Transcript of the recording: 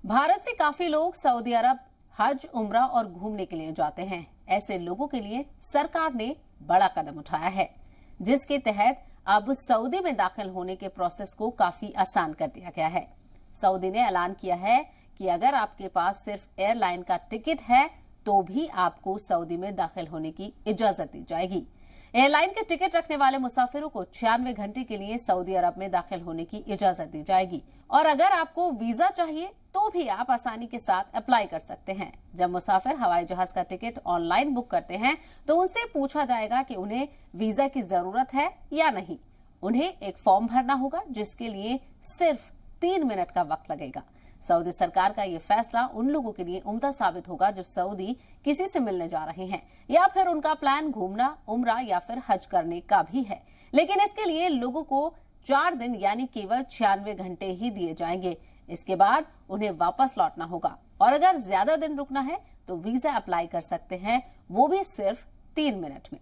भारत से काफी लोग सऊदी अरब हज, उम्रा और घूमने के लिए जाते हैं। ऐसे लोगों के लिए सरकार ने बड़ा कदम उठाया है, जिसके तहत अब सऊदी में दाखिल होने के प्रोसेस को काफी आसान कर दिया गया है। सऊदी ने ऐलान किया है कि अगर आपके पास सिर्फ एयरलाइन का टिकट है तो भी आपको सऊदी में दाखिल होने की इजाजत दी जाएगी। एयरलाइन के टिकट रखने वाले मुसाफिरों को 96 घंटे के लिए सऊदी अरब में दाखिल होने की इजाजत दी जाएगी और अगर आपको वीजा चाहिए तो भी आप आसानी के साथ अप्लाई कर सकते हैं। जब मुसाफिर हवाई जहाज का टिकट ऑनलाइन बुक करते हैं तो उनसे पूछा जाएगा कि उन्हें वीजा की जरूरत है या नहीं। उन्हें एक फॉर्म भरना होगा जिसके लिए सिर्फ 3 मिनट का वक्त लगेगा। सऊदी सरकार का ये फैसला उन लोगों के लिए उम्दा साबित होगा जो सऊदी किसी से मिलने जा रहे हैं या फिर उनका प्लान घूमना, उम्रा या फिर हज करने का भी है। लेकिन इसके लिए लोगों को 4 दिन यानी केवल 96 घंटे ही दिए जाएंगे। इसके बाद उन्हें वापस लौटना होगा और अगर ज्यादा दिन रुकना है तो वीजा अप्लाई कर सकते हैं, वो भी सिर्फ 3 मिनट में।